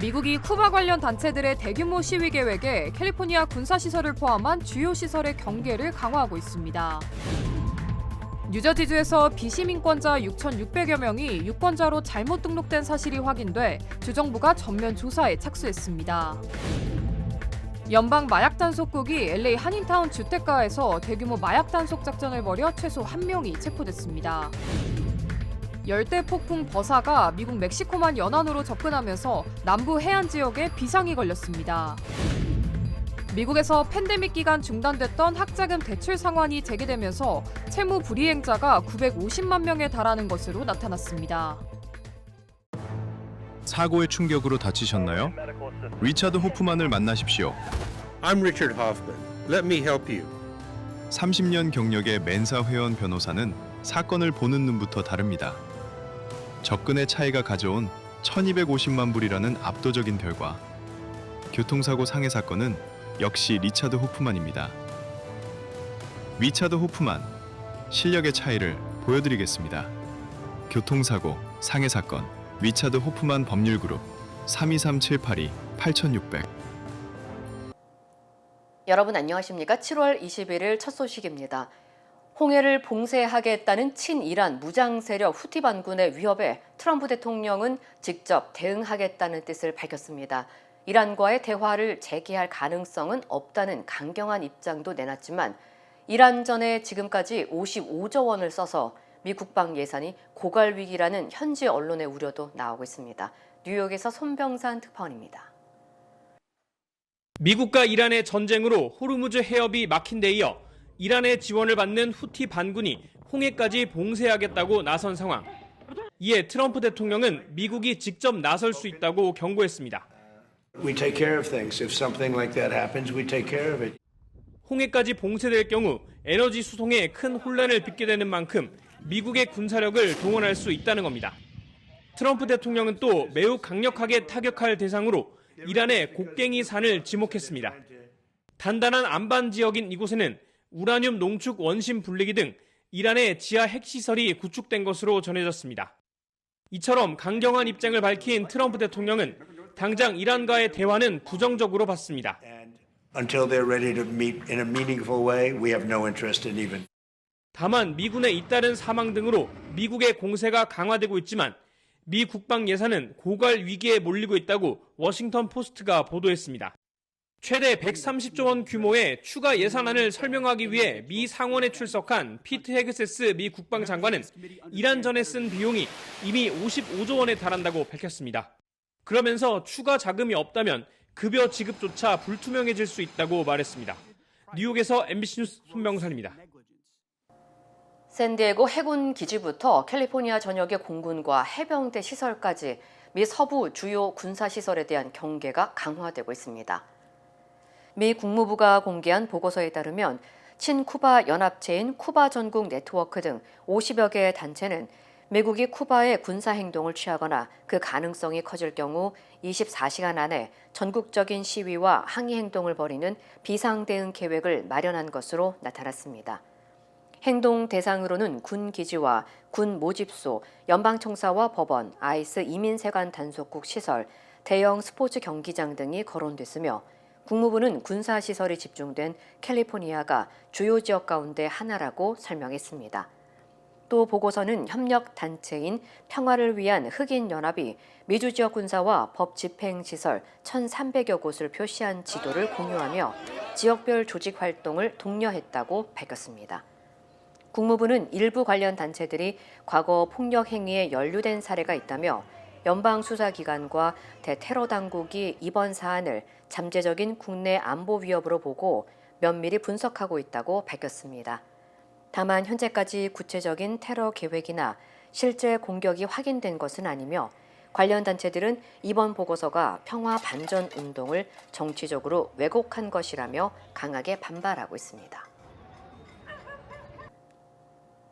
미국이 쿠바 관련 단체들의 대규모 시위 계획에 캘리포니아 군사시설을 포함한 주요 시설의 경계를 강화하고 있습니다. 뉴저지주에서 비시민권자 6,600여 명이 유권자로 잘못 등록된 사실이 확인돼 주정부가 전면 조사에 착수했습니다. 연방 마약 단속국이 LA 한인타운 주택가에서 대규모 마약 단속 작전을 벌여 최소 1명이 체포됐습니다. 열대 폭풍 버사가 미국 멕시코만 연안으로 접근하면서 남부 해안 지역에 비상이 걸렸습니다. 미국에서 팬데믹 기간 중단됐던 학자금 대출 상환이 재개되면서 채무 불이행자가 950만 명에 달하는 것으로 나타났습니다. 사고의 충격으로 다치셨나요? 리차드 호프만을 만나십시오. I'm Richard Hoffman. Let me help you. 30년 경력의 멘사 회원 변호사는 사건을 보는 눈부터 다릅니다. 접근의 차이가 가져온 1250만 불이라는 압도적인 결과. 교통사고 상해 사건은 역시 리차드 호프만입니다. 리차드 호프만, 실력의 차이를 보여드리겠습니다. 교통사고, 상해 사건, 리차드 호프만 법률그룹 323-782-8600. 여러분 안녕하십니까? 7월 21일 첫 소식입니다. 홍해를 봉쇄하겠다는 친이란 무장 세력 후티 반군의 위협에 트럼프 대통령은 직접 대응하겠다는 뜻을 밝혔습니다. 이란과의 대화를 재개할 가능성은 없다는 강경한 입장도 내놨지만 이란전에 지금까지 55조 원을 써서 미 국방 예산이 고갈 위기라는 현지 언론의 우려도 나오고 있습니다. 뉴욕에서 손병산 특파원입니다. 미국과 이란의 전쟁으로 호르무즈 해협이 막힌 데 이어 이란의 지원을 받는 후티 반군이 홍해까지 봉쇄하겠다고 나선 상황. 이에 트럼프 대통령은 미국이 직접 나설 수 있다고 경고했습니다. We take care of things. If something like that happens, we take care of it. 홍해까지 봉쇄될 경우 에너지 수송에 큰 혼란을 빚게 되는 만큼 미국의 군사력을 동원할 수 있다는 겁니다. 트럼프 대통령은 또 매우 강력하게 타격할 대상으로 이란의 곡괭이 산을 지목했습니다. 단단한 안반 지역인 이곳에는 우라늄 농축 원심 분리기 등 이란의 지하 핵시설이 구축된 것으로 전해졌습니다. 이처럼 강경한 입장을 밝힌 트럼프 대통령은 당장 이란과의 대화는 부정적으로 봤습니다. Until they're ready to meet in a meaningful way, we have no interest in even. 다만 미군의 잇따른 사망 등으로 미국의 공세가 강화되고 있지만 미 국방 예산은 고갈 위기에 몰리고 있다고 워싱턴 포스트가 보도했습니다. 최대 130조 원 규모의 추가 예산안을 설명하기 위해 미 상원에 출석한 피트 헤그세스 미 국방장관은 이란전에 쓴 비용이 이미 55조 원에 달한다고 밝혔습니다. 그러면서 추가 자금이 없다면 급여 지급조차 불투명해질 수 있다고 말했습니다. 뉴욕에서 MBC 뉴스 손병선입니다. 샌디에고 해군 기지부터 캘리포니아 전역의 공군과 해병대 시설까지 미 서부 주요 군사시설에 대한 경계가 강화되고 있습니다. 미 국무부가 공개한 보고서에 따르면 친쿠바 연합체인 쿠바 전국 네트워크 등 50여 개의 단체는 미국이 쿠바에 군사 행동을 취하거나 그 가능성이 커질 경우 24시간 안에 전국적인 시위와 항의 행동을 벌이는 비상대응 계획을 마련한 것으로 나타났습니다. 행동 대상으로는 군 기지와 군 모집소, 연방청사와 법원, 아이스 이민세관 단속국 시설, 대형 스포츠 경기장 등이 거론됐으며 국무부는 군사시설이 집중된 캘리포니아가 주요 지역 가운데 하나라고 설명했습니다. 또 보고서는 협력단체인 평화를 위한 흑인연합이 미주 지역 군사와 법 집행시설 1,300여 곳을 표시한 지도를 공유하며 지역별 조직 활동을 독려했다고 밝혔습니다. 국무부는 일부 관련 단체들이 과거 폭력 행위에 연루된 사례가 있다며 연방수사기관과 대테러 당국이 이번 사안을 잠재적인 국내 안보 위협으로 보고 면밀히 분석하고 있다고 밝혔습니다. 다만 현재까지 구체적인 테러 계획이나 실제 공격이 확인된 것은 아니며 관련 단체들은 이번 보고서가 평화 반전 운동을 정치적으로 왜곡한 것이라며 강하게 반발하고 있습니다.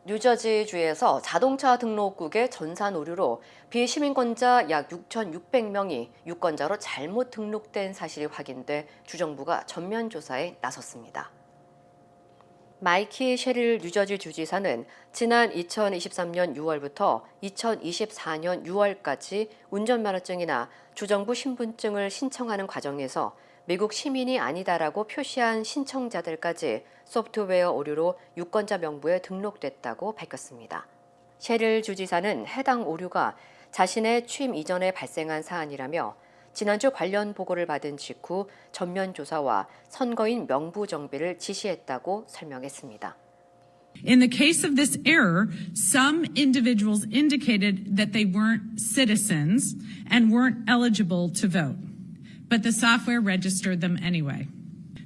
뉴저지주에서 자동차 등록국의 전산 오류로 비시민권자 약 6,600명이 유권자로 잘못 등록된 사실이 확인돼 주정부가 전면 조사에 나섰습니다. 마이키 셰릴 뉴저지 주지사는 지난 2023년 6월부터 2024년 6월까지 운전면허증이나 주정부 신분증을 신청하는 과정에서 미국 시민이 아니다라고 표시한 신청자들까지 소프트웨어 오류로 유권자 명부에 등록됐다고 밝혔습니다. 셰릴 주지사는 해당 오류가 자신의 취임 이전에 발생한 사안이라며 지난주 관련 보고를 받은 직후 전면 조사와 선거인 명부 정비를 지시했다고 설명했습니다. In the case of this error, some individuals indicated that they weren't citizens and weren't eligible to vote, but the software registered them anyway.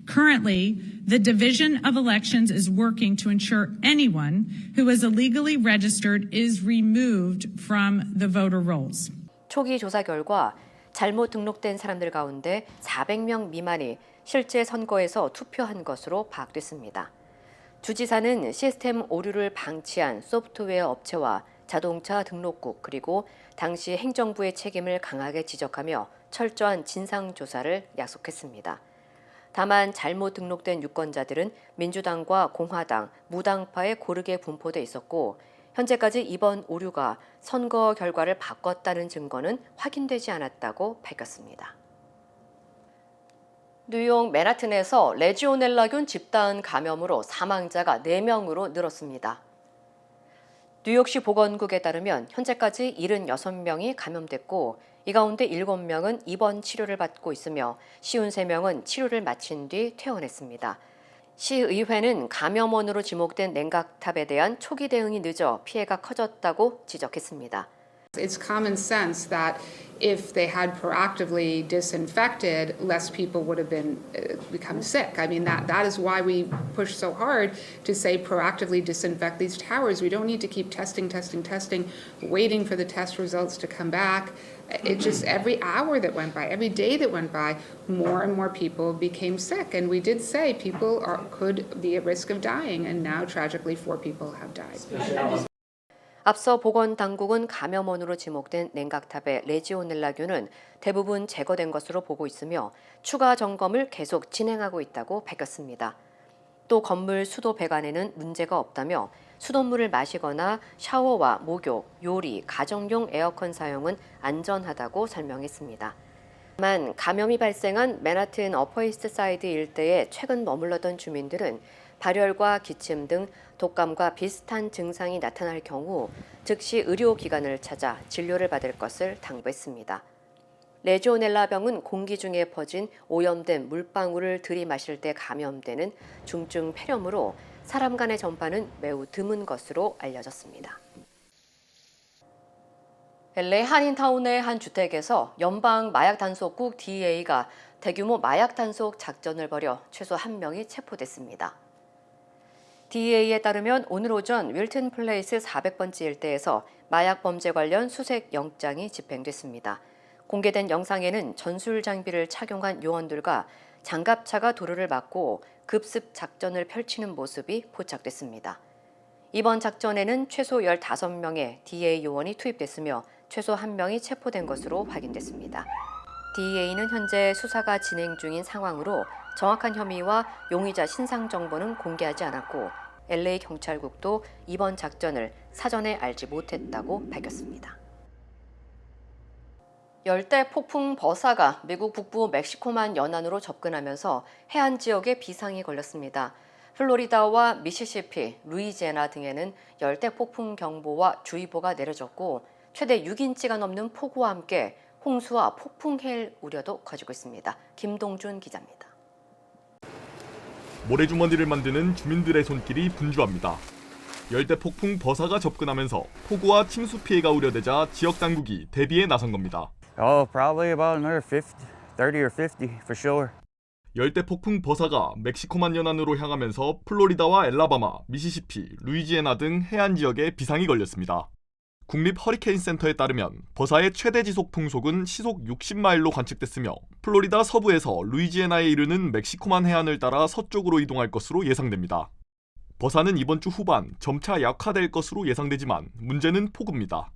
Currently, the Division of Elections is working to ensure anyone who is illegally registered is removed from the voter rolls. 초기 조사 결과 잘못 등록된 사람들 가운데 400명 미만이 실제 선거에서 투표한 것으로 파악됐습니다. 주지사는 시스템 오류를 방치한 소프트웨어 업체와 자동차 등록국 그리고 당시 행정부의 책임을 강하게 지적하며 철저한 진상조사를 약속했습니다. 다만 잘못 등록된 유권자들은 민주당과 공화당, 무당파에 고르게 분포돼 있었고 현재까지 이번 오류가 선거 결과를 바꿨다는 증거는 확인되지 않았다고 밝혔습니다. 뉴욕 맨하튼에서 레지오넬라균 집단 감염으로 사망자가 4명으로 늘었습니다. 뉴욕시 보건국에 따르면 현재까지 76명이 감염됐고 이 가운데 7명은 입원 치료를 받고 있으며 53명은 치료를 마친 뒤 퇴원했습니다. 시의회는 감염원으로 지목된 냉각탑에 대한 초기 대응이 늦어 피해가 커졌다고 지적했습니다. It's common sense that if they had proactively disinfected, less people would have become sick. I mean, that is why we push so hard to say proactively disinfect these towers. We don't need to keep testing, waiting for the test results to come back. It just every hour that went by, every day that went by, more and more people became sick. And we did say people could be at risk of dying, and now tragically 4 people have died. 앞서 보건당국은 감염원으로 지목된 냉각탑의 레지오넬라균은 대부분 제거된 것으로 보고 있으며 추가 점검을 계속 진행하고 있다고 밝혔습니다. 또 건물 수도 배관에는 문제가 없다며 수돗물을 마시거나 샤워와 목욕, 요리, 가정용 에어컨 사용은 안전하다고 설명했습니다. 다만 감염이 발생한 맨하튼 어퍼이스트 사이드 일대에 최근 머물렀던 주민들은 발열과 기침 등 독감과 비슷한 증상이 나타날 경우 즉시 의료기관을 찾아 진료를 받을 것을 당부했습니다. 레지오넬라병은 공기 중에 퍼진 오염된 물방울을 들이마실 때 감염되는 중증 폐렴으로 사람 간의 전파는 매우 드문 것으로 알려졌습니다. LA 한인타운의 한 주택에서 연방 마약 단속국 DEA가 대규모 마약 단속 작전을 벌여 최소 1명이 체포됐습니다. DEA에 따르면 오늘 오전 윌튼 플레이스 400번지 일대에서 마약 범죄 관련 수색 영장이 집행됐습니다. 공개된 영상에는 전술 장비를 착용한 요원들과 장갑차가 도로를 막고 급습 작전을 펼치는 모습이 포착됐습니다. 이번 작전에는 최소 15명의 DEA 요원이 투입됐으며 최소 1명이 체포된 것으로 확인됐습니다. DEA는 현재 수사가 진행 중인 상황으로 정확한 혐의와 용의자 신상 정보는 공개하지 않았고 LA 경찰국도 이번 작전을 사전에 알지 못했다고 밝혔습니다. 열대 폭풍 버사가 미국 북부 멕시코만 연안으로 접근하면서 해안 지역에 비상이 걸렸습니다. 플로리다와 미시시피, 루이지애나 등에는 열대 폭풍 경보와 주의보가 내려졌고 최대 6인치가 넘는 폭우와 함께 홍수와 폭풍해일 우려도 커지고 있습니다. 김동준 기자입니다. 모래주머니를 만드는 주민들의 손길이 분주합니다. 열대 폭풍 버사가 접근하면서 폭우와 침수 피해가 우려되자 지역 당국이 대비에 나선 겁니다. Probably about another 30 or 50 for sure. 열대 폭풍 버사가 멕시코만 연안으로 향하면서 플로리다와 엘라바마, 미시시피, 루이지애나 등 해안 지역에 비상이 걸렸습니다. 국립 허리케인 센터에 따르면 버사의 최대 지속 풍속은 시속 60마일로 관측됐으며 플로리다 서부에서 루이지애나에 이르는 멕시코만 해안을 따라 서쪽으로 이동할 것으로 예상됩니다. 버사는 이번 주 후반 점차 약화될 것으로 예상되지만 문제는 폭우입니다.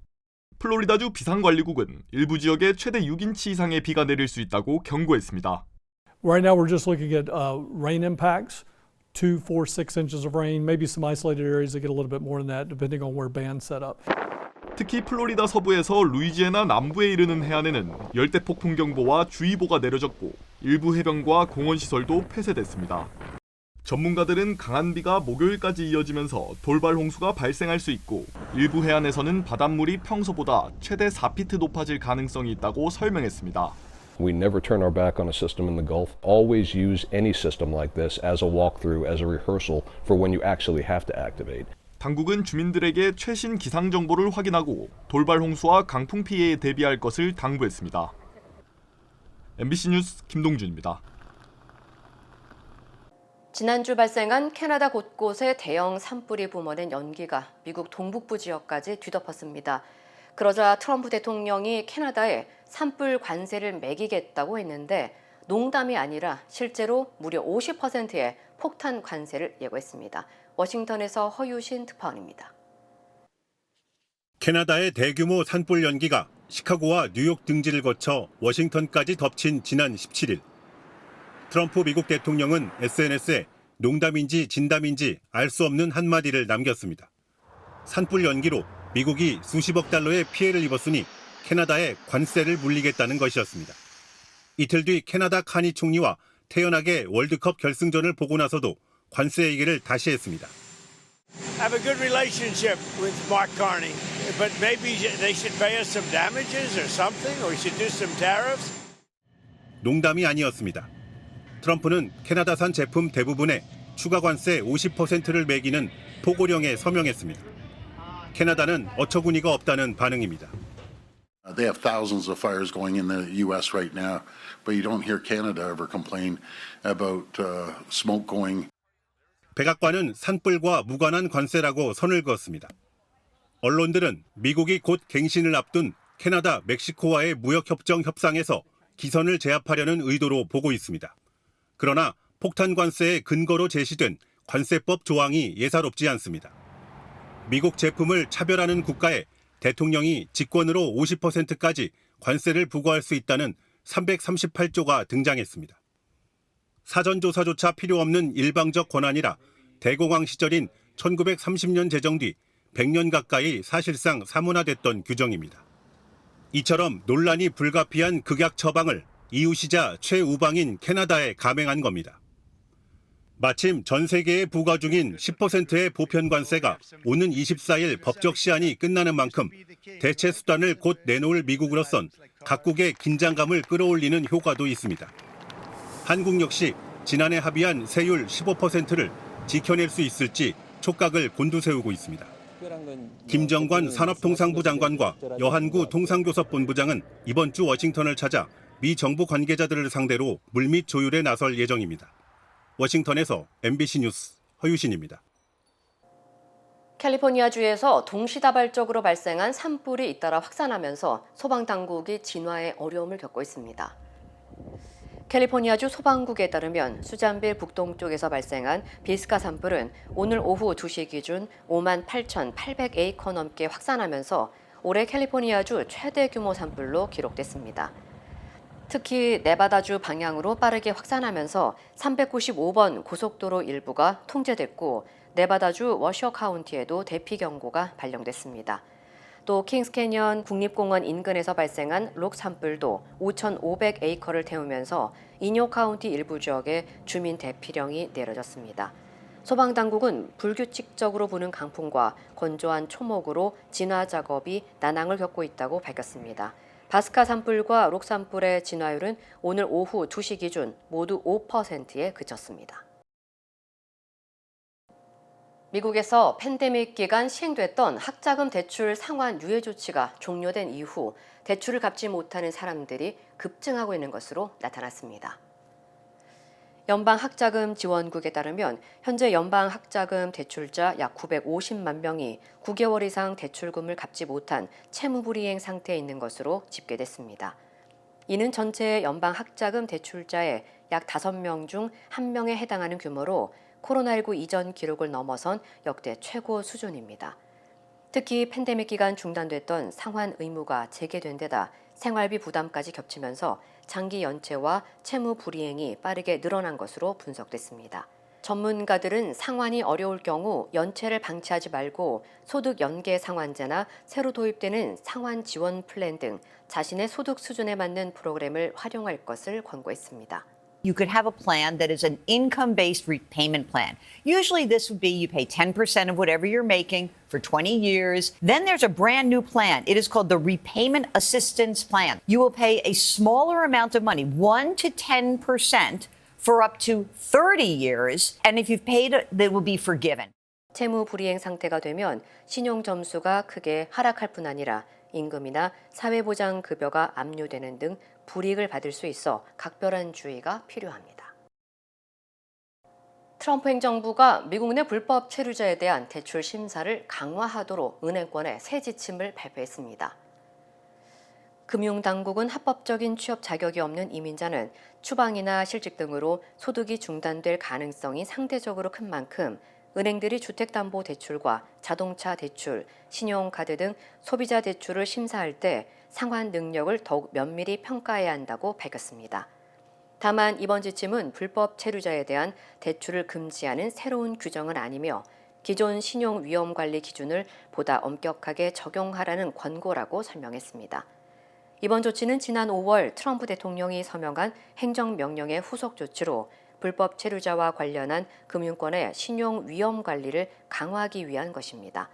플로리다주 비상관리국은 일부 지역에 최대 6인치 이상의 비가 내릴 수 있다고 경고했습니다. Right now we're just looking at rain impacts 2, 4, 6 inches of rain, maybe some isolated areas that get a little bit more than that, depending on where bands set up. 특히 플로리다 서부에서 루이지애나 남부에 이르는 해안에는 열대 폭풍 경보와 주의보가 내려졌고 일부 해변과 공원 시설도 폐쇄됐습니다. 전문가들은 강한 비가 목요일까지 이어지면서 돌발 홍수가 발생할 수 있고 일부 해안에서는 바닷물이 평소보다 최대 4피트 높아질 가능성이 있다고 설명했습니다. We never turn our back on a system in the Gulf. Always use any system like this as a walkthrough, as a rehearsal for when you actually have to activate. 당국은 주민들에게 최신 기상 정보를 확인하고 돌발 홍수와 강풍 피해에 대비할 것을 당부했습니다. MBC 뉴스 김동준입니다. 지난주 발생한 캐나다 곳곳에 대형 산불이 뿜어낸 연기가 미국 동북부 지역까지 뒤덮었습니다. 그러자 트럼프 대통령이 캐나다에 산불 관세를 매기겠다고 했는데 농담이 아니라 실제로 무려 50%의 폭탄 관세를 예고했습니다. 워싱턴에서 허유신 특파원입니다. 캐나다의 대규모 산불 연기가 시카고와 뉴욕 등지를 거쳐 워싱턴까지 덮친 지난 17일. 트럼프 미국 대통령은 SNS에 농담인지 진담인지 알 수 없는 한마디를 남겼습니다. 산불 연기로 미국이 수십억 달러의 피해를 입었으니 캐나다에 관세를 물리겠다는 것이었습니다. 이틀 뒤 캐나다 카니 총리와 태연하게 월드컵 결승전을 보고 나서도 관세 얘기를 다시 했습니다. I have a good relationship with Mark Carney, but maybe they should pay us some damages or something, or we should do some tariffs. 농담이 아니었습니다. 트럼프는 캐나다산 제품 대부분에 추가 관세 50%를 매기는 포고령에 서명했습니다. 캐나다는 어처구니가 없다는 반응입니다. They have thousands of fires going in the U.S. right now, but you don't hear Canada ever complain about smoke going. 백악관은 산불과 무관한 관세라고 선을 그었습니다. 언론들은 미국이 곧 갱신을 앞둔 캐나다, 멕시코와의 무역협정 협상에서 기선을 제압하려는 의도로 보고 있습니다. 그러나 폭탄 관세의 근거로 제시된 관세법 조항이 예사롭지 않습니다. 미국 제품을 차별하는 국가에 대통령이 직권으로 50%까지 관세를 부과할 수 있다는 338조가 등장했습니다. 사전조사조차 필요 없는 일방적 권한이라 대공황 시절인 1930년 제정 뒤 100년 가까이 사실상 사문화됐던 규정입니다. 이처럼 논란이 불가피한 극약 처방을 이웃이자 최우방인 캐나다에 감행한 겁니다. 마침 전 세계에 부과 중인 10%의 보편 관세가 오는 24일 법적 시한이 끝나는 만큼 대체 수단을 곧 내놓을 미국으로선 각국의 긴장감을 끌어올리는 효과도 있습니다. 한국 역시 지난해 합의한 세율 15%를 지켜낼 수 있을지 촉각을 곤두세우고 있습니다. 김정관 산업통상부 장관과 여한구 통상교섭본부장은 이번 주 워싱턴을 찾아 미 정부 관계자들을 상대로 물밑 조율에 나설 예정입니다. 워싱턴에서 MBC 뉴스 허유신입니다. 캘리포니아주에서 동시다발적으로 발생한 산불이 잇따라 확산하면서 소방당국이 진화에 어려움을 겪고 있습니다. 캘리포니아주 소방국에 따르면 수잔빌 북동쪽에서 발생한 비스카 산불은 오늘 오후 2시 기준 58,800에이커 넘게 확산하면서 올해 캘리포니아주 최대 규모 산불로 기록됐습니다. 특히 네바다주 방향으로 빠르게 확산하면서 395번 고속도로 일부가 통제됐고 네바다주 워셔 카운티에도 대피 경고가 발령됐습니다. 또 킹스캐년 국립공원 인근에서 발생한 록 산불도 5,500에이커를 태우면서 이뇨 카운티 일부 지역에 주민 대피령이 내려졌습니다. 소방당국은 불규칙적으로 부는 강풍과 건조한 초목으로 진화 작업이 난항을 겪고 있다고 밝혔습니다. 바스카 산불과 록 산불의 진화율은 오늘 오후 2시 기준 모두 5%에 그쳤습니다. 미국에서 팬데믹 기간 시행됐던 학자금 대출 상환 유예 조치가 종료된 이후 대출을 갚지 못하는 사람들이 급증하고 있는 것으로 나타났습니다. 연방학자금 지원국에 따르면 현재 연방학자금 대출자 약 950만 명이 9개월 이상 대출금을 갚지 못한 채무불이행 상태에 있는 것으로 집계됐습니다. 이는 전체 연방학자금 대출자의 약 5명 중 1명에 해당하는 규모로 코로나19 이전 기록을 넘어선 역대 최고 수준입니다. 특히 팬데믹 기간 중단됐던 상환 의무가 재개된 데다 생활비 부담까지 겹치면서 장기 연체와 채무 불이행이 빠르게 늘어난 것으로 분석됐습니다. 전문가들은 상환이 어려울 경우 연체를 방치하지 말고 소득 연계 상환제나 새로 도입되는 상환 지원 플랜 등 자신의 소득 수준에 맞는 프로그램을 활용할 것을 권고했습니다. You could have a plan that is an income-based repayment plan. Usually this would be you pay 10% of whatever you're making for 20 years. Then there's a brand new plan. It is called the Repayment Assistance Plan. You will pay a smaller amount of money, 1 to 10%, for up to 30 years. And if you've paid, that will be forgiven. 채무 불이행 상태가 되면 신용 점수가 크게 하락할 뿐 아니라 임금이나 사회보장급여가 압류되는 등 불이익을 받을 수 있어 각별한 주의가 필요합니다. 트럼프 행정부가 미국 내 불법 체류자에 대한 대출 심사를 강화하도록 은행권에 새 지침을 발표했습니다. 금융당국은 합법적인 취업 자격이 없는 이민자는 추방이나 실직 등으로 소득이 중단될 가능성이 상대적으로 큰 만큼 은행들이 주택담보대출과 자동차 대출, 신용카드 등 소비자 대출을 심사할 때 상환 능력을 더욱 면밀히 평가해야 한다고 밝혔습니다. 다만 이번 지침은 불법 체류자에 대한 대출을 금지하는 새로운 규정은 아니며 기존 신용 위험 관리 기준을 보다 엄격하게 적용하라는 권고라고 설명했습니다. 이번 조치는 지난 5월 트럼프 대통령이 서명한 행정명령의 후속 조치로 불법 체류자와 관련한 금융권의 신용 위험 관리를 강화하기 위한 것입니다.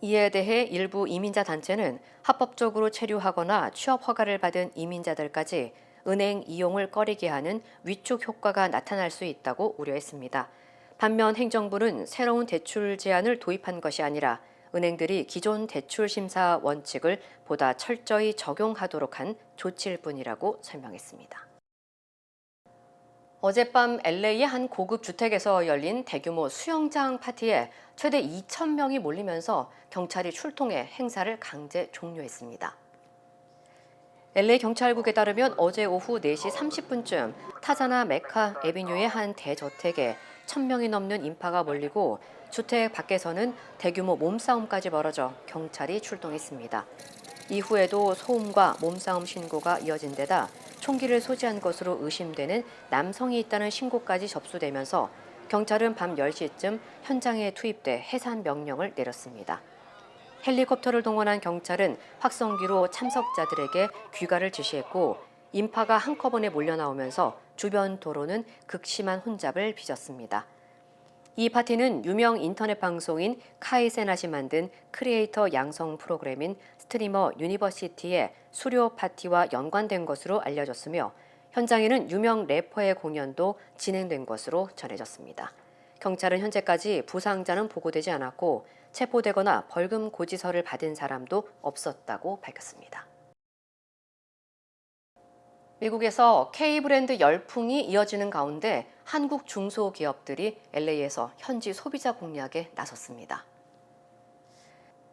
이에 대해 일부 이민자 단체는 합법적으로 체류하거나 취업 허가를 받은 이민자들까지 은행 이용을 꺼리게 하는 위축 효과가 나타날 수 있다고 우려했습니다. 반면 행정부는 새로운 대출 제한을 도입한 것이 아니라 은행들이 기존 대출 심사 원칙을 보다 철저히 적용하도록 한 조치일 뿐이라고 설명했습니다. 어젯밤 LA의 한 고급 주택에서 열린 대규모 수영장 파티에 최대 2,000명이 몰리면서 경찰이 출동해 행사를 강제 종료했습니다. LA 경찰국에 따르면 어제 오후 4시 30분쯤 타자나 메카 애비뉴의 한 대저택에 1,000명이 넘는 인파가 몰리고 주택 밖에서는 대규모 몸싸움까지 벌어져 경찰이 출동했습니다. 이후에도 소음과 몸싸움 신고가 이어진 데다 총기를 소지한 것으로 의심되는 남성이 있다는 신고까지 접수되면서 경찰은 밤 10시쯤 현장에 투입돼 해산 명령을 내렸습니다. 헬리콥터를 동원한 경찰은 확성기로 참석자들에게 귀가를 지시했고 인파가 한꺼번에 몰려나오면서 주변 도로는 극심한 혼잡을 빚었습니다. 이 파티는 유명 인터넷 방송인 카이 세낫이 만든 크리에이터 양성 프로그램인 스트리머 유니버시티의 수료 파티와 연관된 것으로 알려졌으며 현장에는 유명 래퍼의 공연도 진행된 것으로 전해졌습니다. 경찰은 현재까지 부상자는 보고되지 않았고 체포되거나 벌금 고지서를 받은 사람도 없었다고 밝혔습니다. 미국에서 K브랜드 열풍이 이어지는 가운데 한국 중소기업들이 LA에서 현지 소비자 공략에 나섰습니다.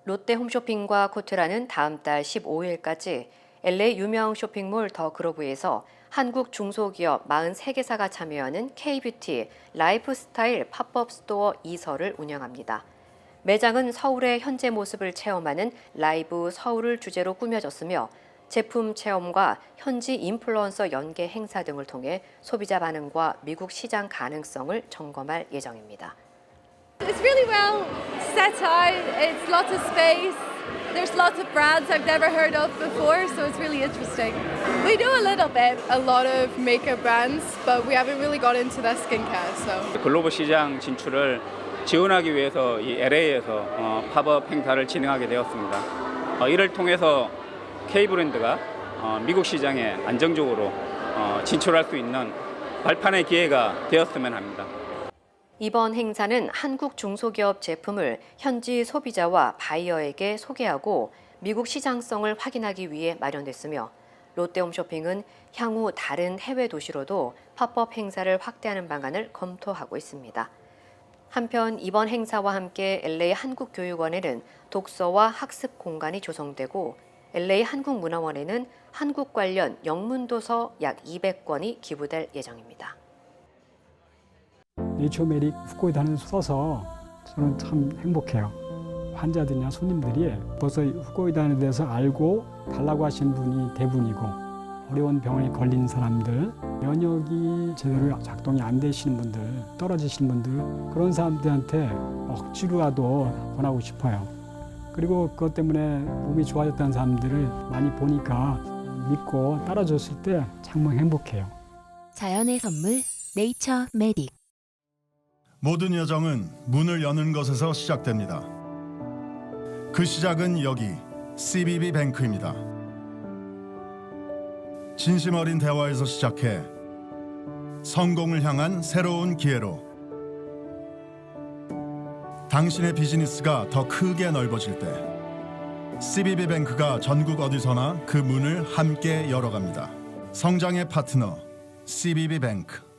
롯데 홈쇼핑과 코트라는 다음 달 15일까지 LA 유명 쇼핑몰 더 그로브에서 한국 중소기업 43개사가 참여하는 K뷰티 라이프스타일 팝업 스토어 2설을 운영합니다. 매장은 서울의 현재 모습을 체험하는 라이브 서울을 주제로 꾸며졌으며 제품 체험과 현지 인플루언서 연계 행사 등을 통해 소비자 반응과 미국 시장 가능성을 점검할 예정입니다. It's really well set out. It's lots of space. There's lots of brands I've never heard of before, so it's really interesting. We do a little bit, a lot of makeup brands, but we haven't really got into the skincare. So 글로벌 시장 진출을 지원하기 위해서 이 LA에서 팝업 행사를 진행하게 되었습니다. 이를 통해서 K브랜드가 미국 시장에 안정적으로 진출할 수 있는 발판의 기회가 되었으면 합니다. 이번 행사는 한국 중소기업 제품을 현지 소비자와 바이어에게 소개하고 미국 시장성을 확인하기 위해 마련됐으며 롯데홈쇼핑은 향후 다른 해외 도시로도 팝업 행사를 확대하는 방안을 검토하고 있습니다. 한편 이번 행사와 함께 LA 한국교육원에는 독서와 학습 공간이 조성되고 LA 한국문화원에는 한국 관련 영문도서 약 200권이 기부될 예정입니다. 네이처메릭 후코이다는 써서 저는 참 행복해요. 환자들이나 손님들이 벌써 후코이다에 대해서 알고 달라고 하시는 분이 대부분이고 어려운 병에 걸린 사람들, 면역이 제대로 작동이 안 되시는 분들, 떨어지시는 분들, 그런 사람들한테 억지로라도 권하고 싶어요. 그리고 그것 때문에 몸이 좋아졌다는 사람들을 많이 보니까 믿고 따라줬을 때 정말 행복해요. 자연의 선물 네이처 메딕. 모든 여정은 문을 여는 것에서 시작됩니다. 그 시작은 여기 CBB 뱅크입니다. 진심 어린 대화에서 시작해 성공을 향한 새로운 기회로 당신의 비즈니스가 더 크게 넓어질 때 CBB 뱅크가 전국 어디서나 그 문을 함께 열어갑니다. 성장의 파트너 CBB 뱅크.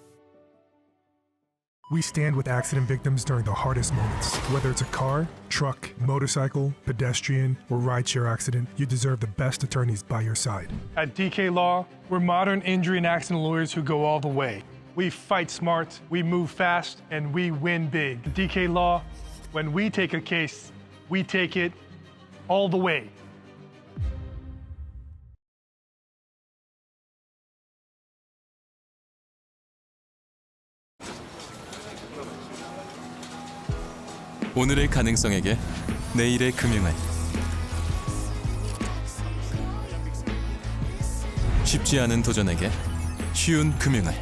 We stand with accident victims during the hardest moments. Whether it's a car, truck, motorcycle, pedestrian, or rideshare accident, you deserve the best attorneys by your side. At DK Law, we're modern injury and accident lawyers who go all the way. We fight smart, we move fast, and we win big. DK Law, when we take a case, we take it all the way. 오늘의 가능성에게 내일의 금융을. 쉽지 않은 도전에게 쉬운 금융을.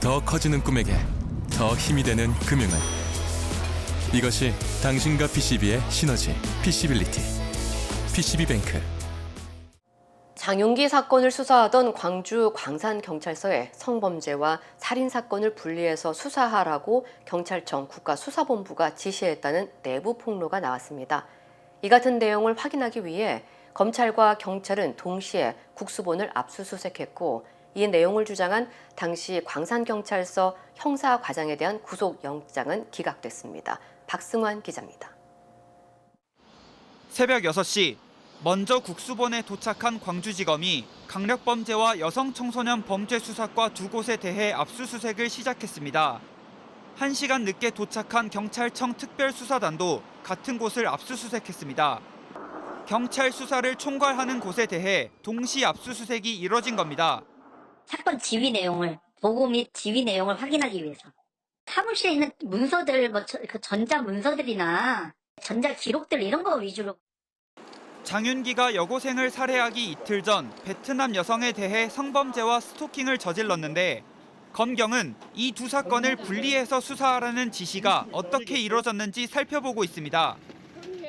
더 커지는 꿈에게 더 힘이 되는 금융을. 이것이 당신과 PCB의 시너지, PC빌리티. PCB뱅크. 장윤기 사건을 수사하던 광주 광산경찰서에 성범죄와 살인사건을 분리해서 수사하라고 경찰청 국가수사본부가 지시했다는 내부 폭로가 나왔습니다. 이 같은 내용을 확인하기 위해 검찰과 경찰은 동시에 국수본을 압수수색했고, 이 내용을 주장한 당시 광산경찰서 형사과장에 대한 구속영장은 기각됐습니다. 박승환 기자입니다. 새벽 6시 먼저 국수본에 도착한 광주지검이 강력범죄와 여성청소년 범죄 수사과 두 곳에 대해 압수수색을 시작했습니다. 1시간 늦게 도착한 경찰청 특별수사단도 같은 곳을 압수수색했습니다. 경찰 수사를 총괄하는 곳에 대해 동시 압수수색이 이뤄진 겁니다. 사건 지휘 내용을, 보고 및 지휘 내용을 확인하기 위해서 사무실에 있는 문서들, 그 전자 문서들이나 전자 기록들 이런 거 위주로. 장윤기가 여고생을 살해하기 이틀 전 베트남 여성에 대해 성범죄와 스토킹을 저질렀는데, 검경은 이 두 사건을 분리해서 수사하라는 지시가 어떻게 이루어졌는지 살펴보고 있습니다.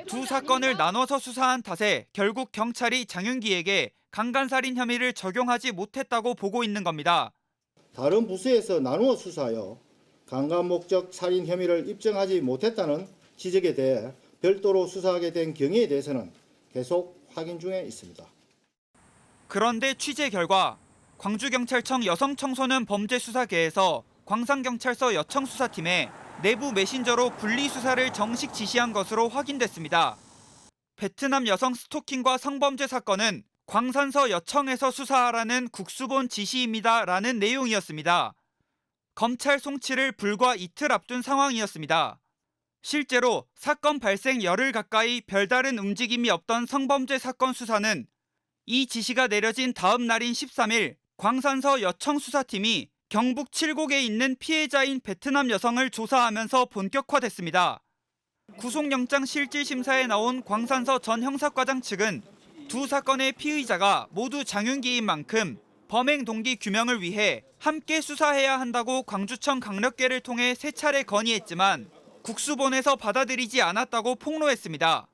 두 사건을 나눠서 수사한 탓에 결국 경찰이 장윤기에게 강간살인 혐의를 적용하지 못했다고 보고 있는 겁니다. 다른 부서에서 나누어 수사하여 강간 목적 살인 혐의를 입증하지 못했다는 지적에 대해 별도로 수사하게 된 경위에 대해서는 계속 확인 중에 있습니다. 그런데 취재 결과 광주경찰청 여성청소년 범죄수사계에서 광산경찰서 여청수사팀에 내부 메신저로 분리수사를 정식 지시한 것으로 확인됐습니다. 베트남 여성 스토킹과 성범죄 사건은 광산서 여청에서 수사하라는 국수본 지시입니다라는 내용이었습니다. 검찰 송치를 불과 이틀 앞둔 상황이었습니다. 실제로 사건 발생 열흘 가까이 별다른 움직임이 없던 성범죄 사건 수사는 이 지시가 내려진 다음 날인 13일 광산서 여청수사팀이 경북 칠곡에 있는 피해자인 베트남 여성을 조사하면서 본격화됐습니다. 구속영장 실질심사에 나온 광산서 전 형사과장 측은 두 사건의 피의자가 모두 장윤기인 만큼 범행 동기 규명을 위해 함께 수사해야 한다고 광주청 강력계를 통해 세 차례 건의했지만 국수본에서 받아들이지 않았다고 폭로했습니다.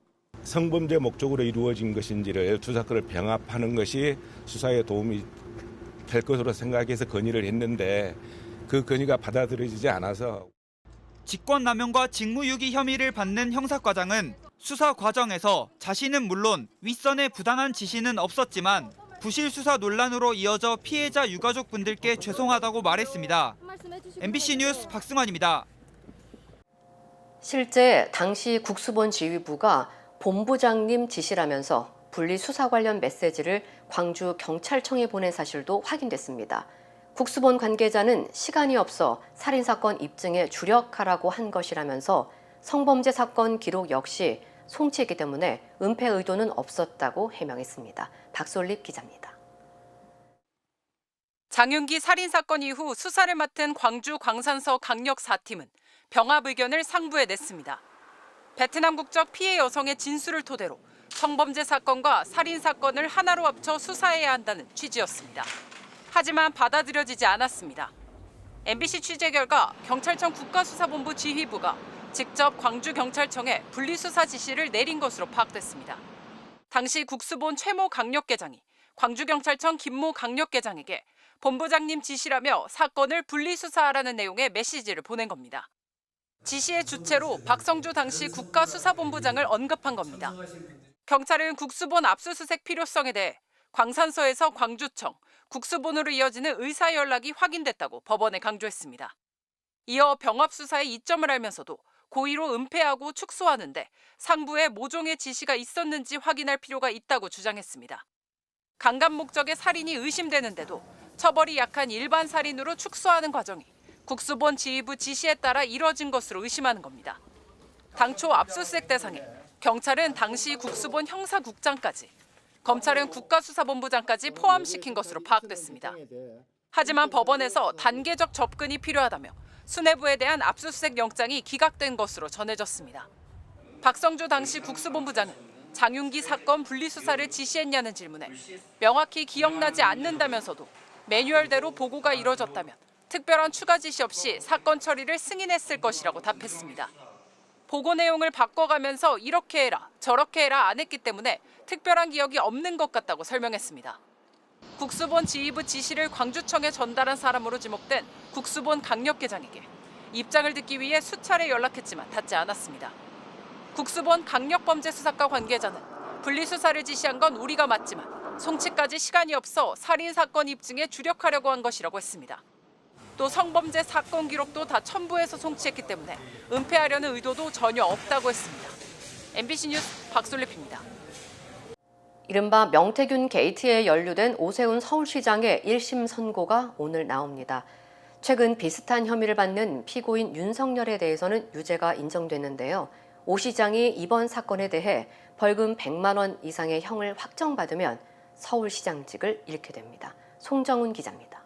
성범죄 목적으로 이루어진 것인지를 두 사건을 병합하는 것이 수사에 도움이 될 것으로 생각해서 건의를 했는데 그 건의가 받아들여지지 않아서. 직권남용과 직무유기 혐의를 받는 형사과장은 수사 과정에서 자신은 물론 윗선의 부당한 지시는 없었지만 부실 수사 논란으로 이어져 피해자 유가족분들께 죄송하다고 말했습니다. MBC 뉴스 박승환입니다. 실제 당시 국수본 지휘부가 본부장님 지시라면서 분리수사 관련 메시지를 광주경찰청에 보낸 사실도 확인됐습니다. 국수본 관계자는 시간이 없어 살인사건 입증에 주력하라고 한 것이라면서 성범죄 사건 기록 역시 송치했기 때문에 은폐 의도는 없었다고 해명했습니다. 박솔립 기자입니다. 장윤기 살인사건 이후 수사를 맡은 광주 광산서 강력 4팀은 병합 의견을 상부에 냈습니다. 베트남 국적 피해 여성의 진술을 토대로 성범죄 사건과 살인사건을 하나로 합쳐 수사해야 한다는 취지였습니다. 하지만 받아들여지지 않았습니다. MBC 취재 결과 경찰청 국가수사본부 지휘부가 직접 광주경찰청에 분리수사 지시를 내린 것으로 파악됐습니다. 당시 국수본 최모 강력계장이 광주경찰청 김모 강력계장에게 본부장님 지시라며 사건을 분리수사하라는 내용의 메시지를 보낸 겁니다. 지시의 주체로 박성주 당시 국가수사본부장을 언급한 겁니다. 경찰은 국수본 압수수색 필요성에 대해 광산서에서 광주청, 국수본으로 이어지는 의사 연락이 확인됐다고 법원에 강조했습니다. 이어 병합 수사의 이점을 알면서도 고의로 은폐하고 축소하는데 상부에 모종의 지시가 있었는지 확인할 필요가 있다고 주장했습니다. 강간 목적의 살인이 의심되는데도 처벌이 약한 일반 살인으로 축소하는 과정이 국수본 지휘부 지시에 따라 이뤄진 것으로 의심하는 겁니다. 당초 압수수색 대상에 경찰은 당시 국수본 형사국장까지, 검찰은 국가수사본부장까지 포함시킨 것으로 파악됐습니다. 하지만 법원에서 단계적 접근이 필요하다며 수뇌부에 대한 압수수색 영장이 기각된 것으로 전해졌습니다. 박성주 당시 국수본부장은 장윤기 사건 분리수사를 지시했냐는 질문에 명확히 기억나지 않는다면서도 매뉴얼대로 보고가 이뤄졌다면 특별한 추가 지시 없이 사건 처리를 승인했을 것이라고 답했습니다. 보고 내용을 바꿔가면서 이렇게 해라, 저렇게 해라 안 했기 때문에 특별한 기억이 없는 것 같다고 설명했습니다. 국수본 지휘부 지시를 광주청에 전달한 사람으로 지목된 국수본 강력계장에게 입장을 듣기 위해 수차례 연락했지만 닿지 않았습니다. 국수본 강력범죄수사과 관계자는 분리수사를 지시한 건 우리가 맞지만 송치까지 시간이 없어 살인사건 입증에 주력하려고 한 것이라고 했습니다. 또 성범죄 사건 기록도 다 첨부해서 송치했기 때문에 은폐하려는 의도도 전혀 없다고 했습니다. MBC 뉴스 박솔립입니다. 이른바 명태균 게이트에 연루된 오세훈 서울시장의 1심 선고가 오늘 나옵니다. 최근 비슷한 혐의를 받는 피고인 윤석열에 대해서는 유죄가 인정됐는데요. 오 시장이 이번 사건에 대해 벌금 100만 원 이상의 형을 확정받으면 서울시장직을 잃게 됩니다. 송정훈 기자입니다.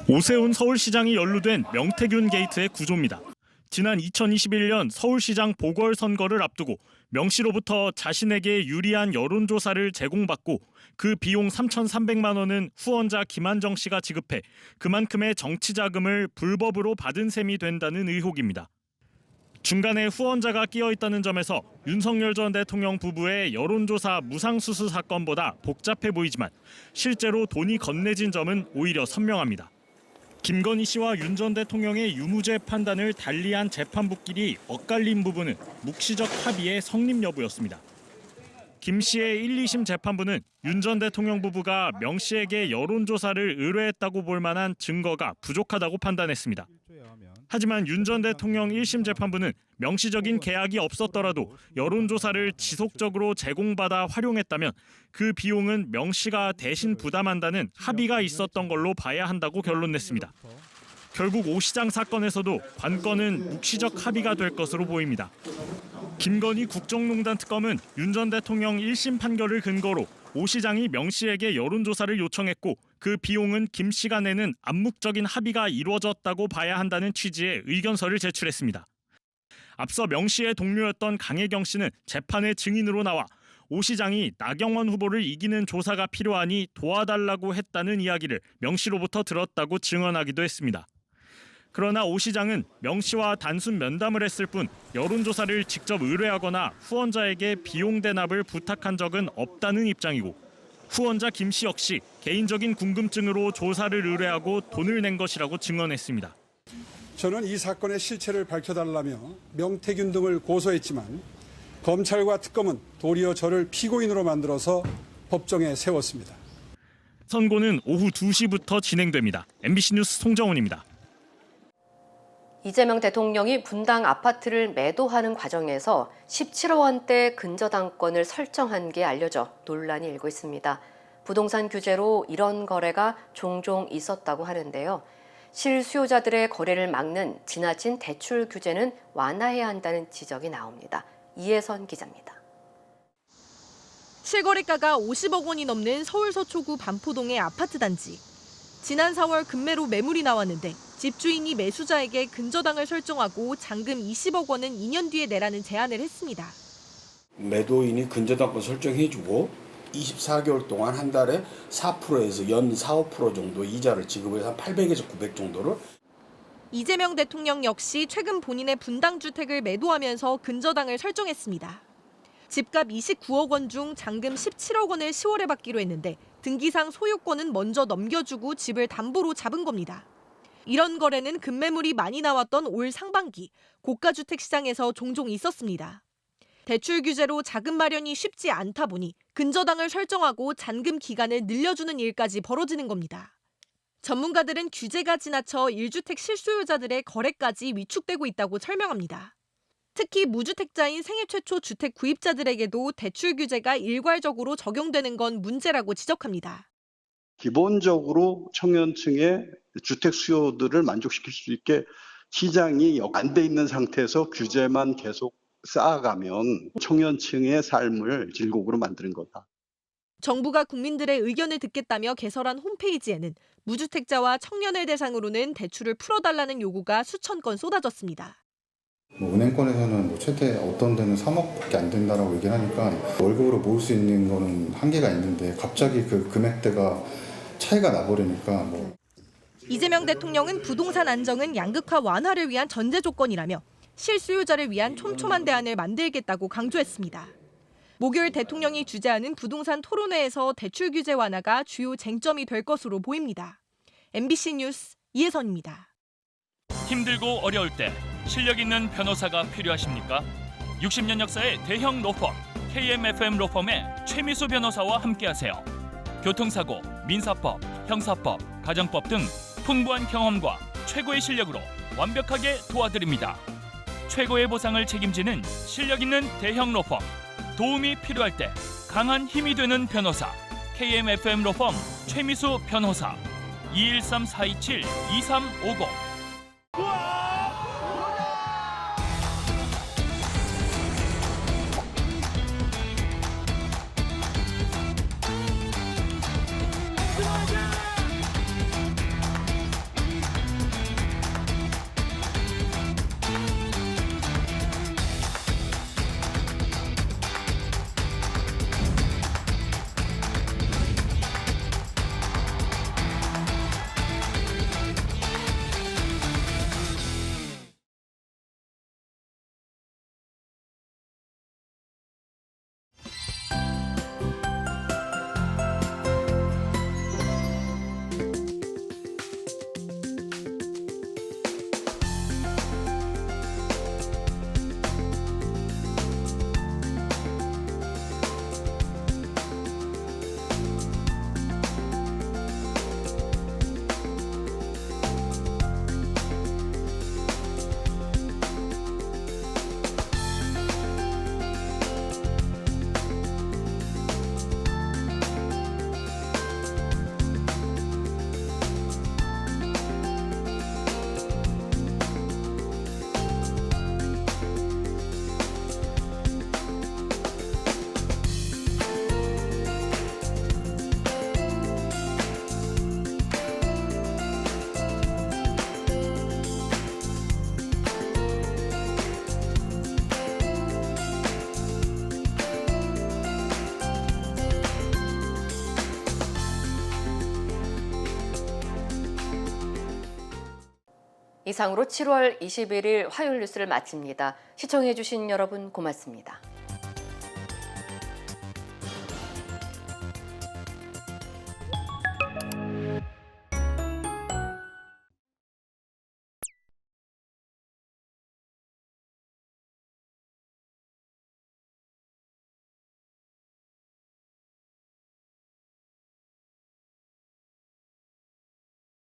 오세훈 서울시장이 연루된 명태균 게이트의 구조입니다. 지난 2021년 서울시장 보궐선거를 앞두고 명 씨로부터 자신에게 유리한 여론조사를 제공받고 그 비용 3,300만 원은 후원자 김한정 씨가 지급해 그만큼의 정치자금을 불법으로 받은 셈이 된다는 의혹입니다. 중간에 후원자가 끼어 있다는 점에서 윤석열 전 대통령 부부의 여론조사 무상수수 사건보다 복잡해 보이지만 실제로 돈이 건네진 점은 오히려 선명합니다. 김건희 씨와 윤 전 대통령의 유무죄 판단을 달리한 재판부끼리 엇갈린 부분은 묵시적 합의의 성립 여부였습니다. 김 씨의 1, 2심 재판부는 윤 전 대통령 부부가 명 씨에게 여론조사를 의뢰했다고 볼 만한 증거가 부족하다고 판단했습니다. 하지만 윤 전 대통령 1심 재판부는 명시적인 계약이 없었더라도 여론조사를 지속적으로 제공받아 활용했다면 그 비용은 명 씨가 대신 부담한다는 합의가 있었던 걸로 봐야 한다고 결론냈습니다. 결국 오 시장 사건에서도 관건은 묵시적 합의가 될 것으로 보입니다. 김건희 국정농단 특검은 윤 전 대통령 1심 판결을 근거로 오 시장이 명 씨에게 여론조사를 요청했고 그 비용은 김 씨가 내는 암묵적인 합의가 이루어졌다고 봐야 한다는 취지의 의견서를 제출했습니다. 앞서 명 씨의 동료였던 강혜경 씨는 재판의 증인으로 나와 오 시장이 나경원 후보를 이기는 조사가 필요하니 도와달라고 했다는 이야기를 명 씨로부터 들었다고 증언하기도 했습니다. 그러나 오 시장은 명 씨와 단순 면담을 했을 뿐 여론조사를 직접 의뢰하거나 후원자에게 비용 대납을 부탁한 적은 없다는 입장이고 후원자 김 씨 역시 개인적인 궁금증으로 조사를 의뢰하고 돈을 낸 것이라고 증언했습니다. 저는 이 사건의 실체를 밝혀달라며 명태균 등을 고소했지만 검찰과 특검은 도리어 저를 피고인으로 만들어서 법정에 세웠습니다. 선고는 오후 2시부터 진행됩니다. MBC 뉴스 송정훈입니다. 이재명 대통령이 분당 아파트를 매도하는 과정에서 17억 원대 근저당권을 설정한 게 알려져 논란이 일고 있습니다. 부동산 규제로 이런 거래가 종종 있었다고 하는데요. 실수요자들의 거래를 막는 지나친 대출 규제는 완화해야 한다는 지적이 나옵니다. 이혜선 기자입니다. 실거래가가 50억 원이 넘는 서울 서초구 반포동의 아파트 단지. 지난 4월 금매로 매물이 나왔는데 집주인이 매수자에게 근저당을 설정하고 잔금 20억 원은 2년 뒤에 내라는 제안을 했습니다. 매도인이 근저당권 설정해주고 24개월 동안 한 달에 4%에서 연 4, 5% 정도 이자를 지급해서 한 800에서 900 정도를. 이재명 대통령 역시 최근 본인의 분당주택을 매도하면서 근저당을 설정했습니다. 집값 29억 원 중 잔금 17억 원을 10월에 받기로 했는데 등기상 소유권은 먼저 넘겨주고 집을 담보로 잡은 겁니다. 이런 거래는 급매물이 많이 나왔던 올 상반기 고가주택 시장에서 종종 있었습니다. 대출 규제로 자금 마련이 쉽지 않다 보니 근저당을 설정하고 잔금 기간을 늘려주는 일까지 벌어지는 겁니다. 전문가들은 규제가 지나쳐 1주택 실수요자들의 거래까지 위축되고 있다고 설명합니다. 특히 무주택자인 생애 최초 주택 구입자들에게도 대출 규제가 일괄적으로 적용되는 건 문제라고 지적합니다. 기본적으로 청년층의 주택 수요들을 만족시킬 수 있게 시장이 안 돼 있는 상태에서 규제만 계속 쌓아가면 청년층의 삶을 질곡으로 만드는 거다. 정부가 국민들의 의견을 듣겠다며 개설한 홈페이지에는 무주택자와 청년을 대상으로는 대출을 풀어달라는 요구가 수천 건 쏟아졌습니다. 은행권에서는 최대 어떤 데는 3억밖에 안 된다라고 얘기를 하니까 월급으로 모을 수 있는 거는 한계가 있는데 갑자기 그 금액대가 차이가 나버리니까 이재명 대통령은 부동산 안정은 양극화 완화를 위한 전제 조건이라며 실수요자를 위한 촘촘한 대안을 만들겠다고 강조했습니다. 목요일 대통령이 주재하는 부동산 토론회에서 대출 규제 완화가 주요 쟁점이 될 것으로 보입니다. MBC 뉴스 이혜선입니다. 힘들고 어려울 때 실력 있는 변호사가 필요하십니까? 60년 역사의 대형 로펌 KMFM 로펌의 최미수 변호사와 함께하세요. 교통사고, 민사법, 형사법, 가정법 등 풍부한 경험과 최고의 실력으로 완벽하게 도와드립니다. 최고의 보상을 책임지는 실력 있는 대형 로펌. 도움이 필요할 때 강한 힘이 되는 변호사. KMFM 로펌 최미수 변호사. 213-427-2350. 이상으로 7월 21일 화요일 뉴스를 마칩니다. 시청해주신 여러분 고맙습니다.